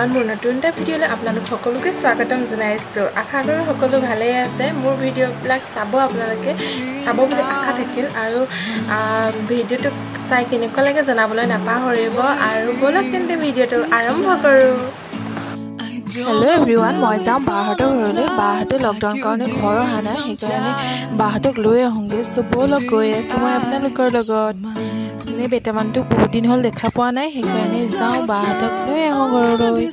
Everyone মোৰ নতুন এটা ভিডিঅ'লৈ আপোনালোক সকলোকে স্বাগতম জনাইছো আশা কৰো সকলো ভালেই আছে মোৰ ভিডিঅ'বিলাক চাব আপোনালোকে চাব বুলি আশা থাকিল আৰু ভিডিঅ'টো চাই কেনেকুৱা লাগে জনাবলৈ নাপাহৰিব আৰু বলক তেন্তে ভিডিঅ'টো আৰম্ভ কৰো Hello everyone, মই যাম বাহঁতৰ ঘৰলৈ বাহঁতে লকডাউন কাৰণে ঘৰ অহা নাই সেইকাৰণে বাহঁতক লৈ আহোঁগে সো বলক গৈ আছো মই আপোনালোকৰ লগত মানে বেটামানটো বহুত দিন হ'ল দেখা পোৱা নাই সেইকাৰণে যাওঁ বাহঁতক লৈ আহোঁ ঘৰলৈ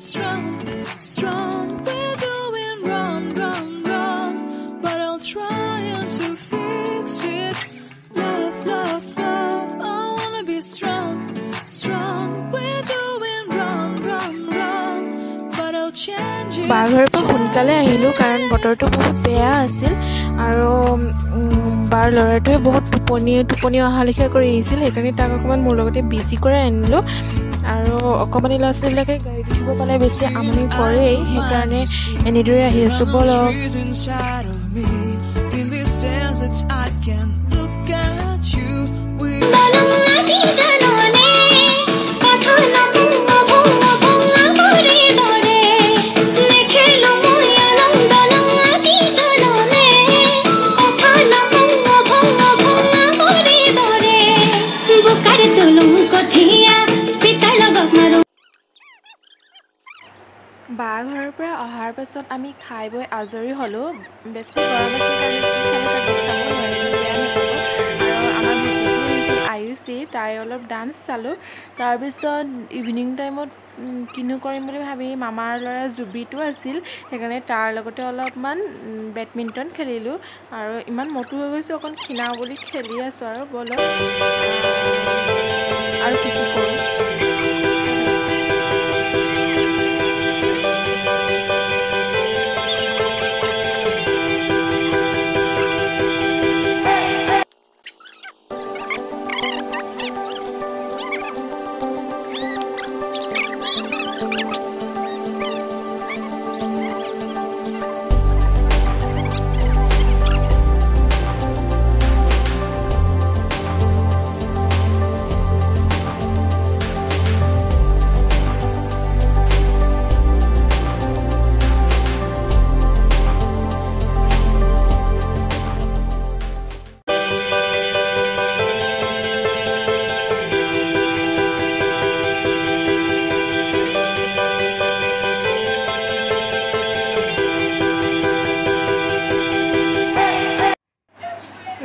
বাঘৰৰ পৰা সোনকালে আহিলোঁ কাৰণ বতৰটো বহুত বেয়া আছিল আৰু বাৰ ল'ৰাটোৱে বহুত টোপনি অহা লেখীয়া কৰি আহিছিল সেইকাৰণে তাক অকণমান মোৰ লগতে বিজি কৰাই আনিলোঁ আৰু অকণমানি ল'ৰা ছোৱালীবিলাকে গাড়ীত উঠিব পালে বেছি আমনি কৰেই সেইকাৰণে এনেদৰে আহি আছোঁ বলক বাৰ ঘৰৰ পৰা অহাৰ পাছত আমি খাই বৈ আজৰি হ'লোঁ বেছি গৰম আছিল আৰু আমাৰ ভতিজী আয়ুষী তাই অলপ ডান্স চালোঁ তাৰপিছত ইভিনিং টাইমত কিনো কৰিম বুলি ভাবি মামাৰ ল'ৰা জুবিটো আছিল সেইকাৰণে তাৰ লগতে অলপমান বেডমিণ্টন খেলিলোঁ আৰু ইমান মটো হৈ গৈছোঁ অকণ ক্ষীণাওঁ বুলি খেলি আছোঁ আৰু বলক আৰু কি কি কৰোঁ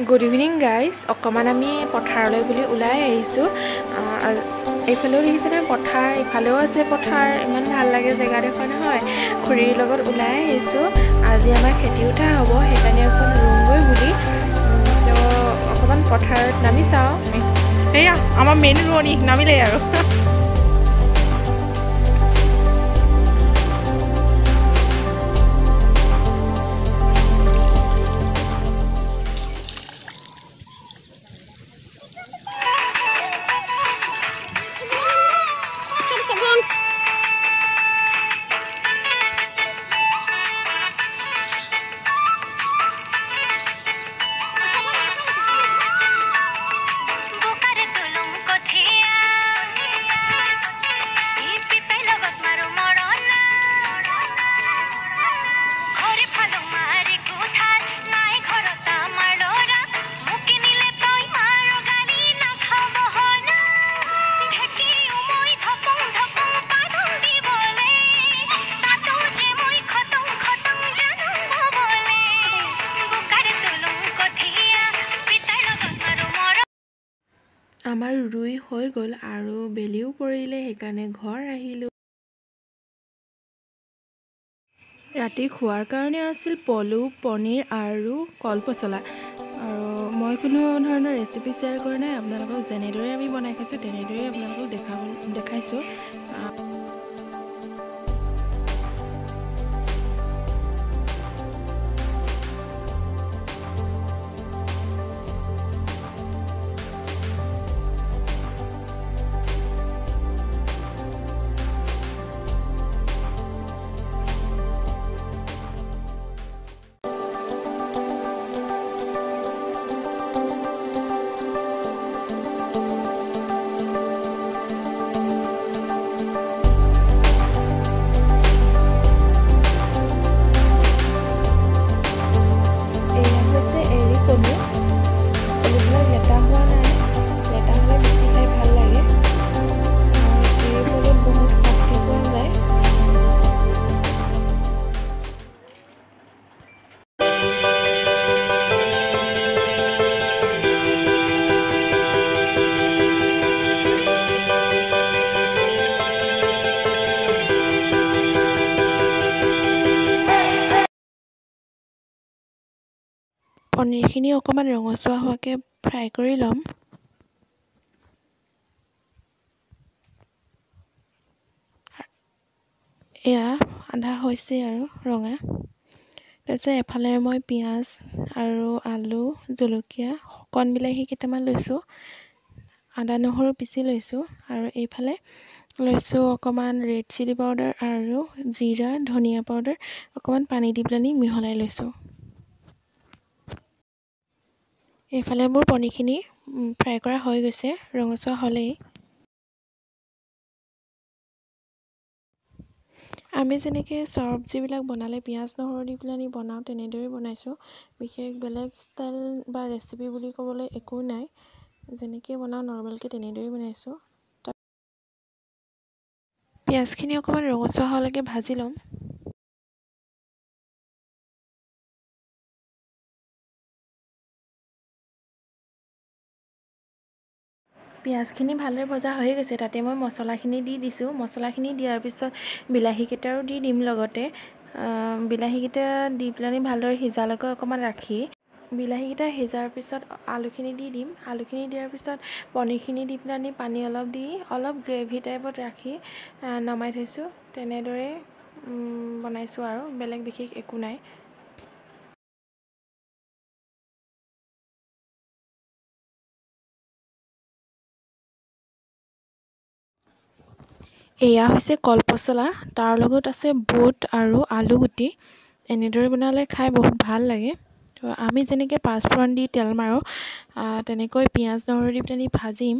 গুড ইভিনিং গাইজ অকণমান আমি পথাৰলৈ বুলি ওলাই আহিছোঁ এইফালেও দেখিছেনে পথাৰ ইফালেও আছে পথাৰ ইমান ভাল লাগে জেগাডোখৰ নহয় খুৰীৰ লগত ওলাই আহিছোঁ আজি আমাৰ খেতি উঠা হ'ব সেইকাৰণে অকণ ৰুমগৈ বুলি তো অকণমান পথাৰত নামি চাওঁ এয়া আমাৰ মেইন ৰোৱনী নামিলেই আৰু আমাৰ ৰুই হৈ গ'ল আৰু বেলিও পৰিলে সেইকাৰণে ঘৰ আহিলোঁ ৰাতি খোৱাৰ কাৰণে আছিল পলু পনীৰ আৰু কলপচলা আৰু মই কোনো ধৰণৰ ৰেচিপি শ্বেয়াৰ কৰা নাই আপোনালোকক যেনেদৰে আমি বনাই খাইছোঁ তেনেদৰে আপোনালোকক দেখাইছোঁ পনীৰখিনি অকণমান ৰঙচুৱা হোৱাকৈ ফ্ৰাই কৰি ল'ম। এয়া আধা হৈছে আৰু ৰঙা। তাৰপিছত এফালে মই পিঁয়াজ আৰু আলু, জলকীয়া, কণ বিলাহী কেইটামান লৈছোঁ, আদা নহৰু পিচি লৈছোঁ, আৰু এইফালে লৈছোঁ অকণমান ৰেড চিলি পাউডাৰ আৰু জিৰা ধনিয়া পাউডাৰ অকণমান পানী দি পেলাই মিহলাই লৈছোঁ। এইফালে মোৰ পনীৰখিনি ফ্ৰাই কৰা হৈ গৈছে, ৰঙচুৱা হ'লেই। আমি যেনেকৈ চব্জিবিলাক বনালে পিঁয়াজ নহৰু দি পেলাই বনাওঁ তেনেদৰে বনাইছোঁ। বিশেষ বেলেগ ষ্টাইল বা ৰেচিপি বুলি ক'বলৈ একো নাই, যেনেকৈ বনাওঁ নৰ্মেলকৈ তেনেদৰেই বনাইছোঁ। পিঁয়াজখিনি অকণমান ৰঙচুৱা হোৱালৈকে ভাজি ল'ম। পিঁয়াজখিনি ভালদৰে ভজা হৈ গৈছে, তাতে মই মছলাখিনি দি দিছোঁ। মছলাখিনি দিয়াৰ পিছত বিলাহীকেইটাও দি দিম লগতে। বিলাহীকেইটা দি পেলাই ভালদৰে সিজালৈকে অকণমান ৰাখি বিলাহীকেইটা সিজাৰ পিছত আলুখিনি দি দিম। আলুখিনি দিয়াৰ পিছত পনীৰখিনি দি পেলাই পানী অলপ দি অলপ গ্ৰেভি টাইপত ৰাখি নমাই থৈছোঁ। তেনেদৰে বনাইছোঁ আৰু বেলেগ বিশেষ একো নাই। এয়া হৈছে কলপচলা, তাৰ লগত আছে বুট আৰু আলু গুটি। এনেদৰে বনালে খাই বহুত ভাল লাগে। তো আমি যেনেকৈ পাঁচফোৰণ দি তেল মাৰোঁ, তেনেকৈ পিঁয়াজ নহৰু দি পেলাই ভাজিম।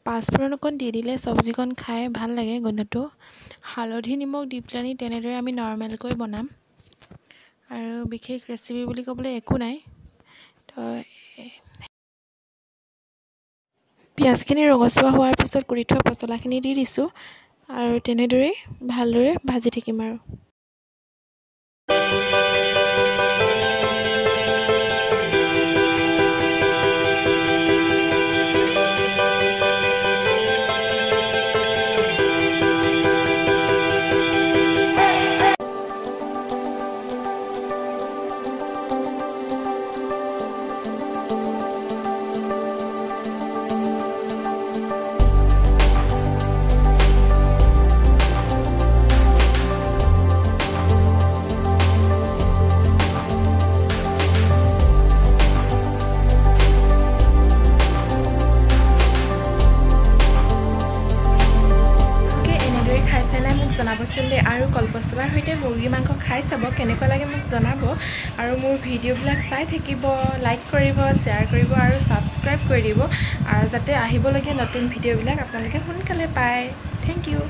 পাঁচফোৰণ অকণ দি দিলে চব্জিকণ খাই ভাল লাগে গোন্ধটো। হালধি নিমখ দি পেলাই তেনেদৰে আমি নৰ্মেলকৈ বনাম, আৰু বিশেষ ৰেচিপি বুলি ক'বলৈ একো নাই। তো পিঁয়াজখিনি ৰঙচুৱা হোৱাৰ পিছত কৰি থোৱা পচলাখিনি দি দিছোঁ, আৰু তেনেদৰেই ভালদৰে ভাজি থাকিম আৰু। জনাবচোন দেই, আৰু কলপচলাৰ সৈতে মুৰ্গী মাংস খাই চাব, কেনেকুৱা লাগে মোক জনাব। আৰু মোৰ ভিডিঅ'বিলাক চাই থাকিব, লাইক কৰিব, শ্বেয়াৰ কৰিব আৰু ছাবস্ক্ৰাইব কৰি দিব, আৰু যাতে আহিবলগীয়া নতুন ভিডিঅ'বিলাক আপোনালোকে সোনকালে পায়। Thank U.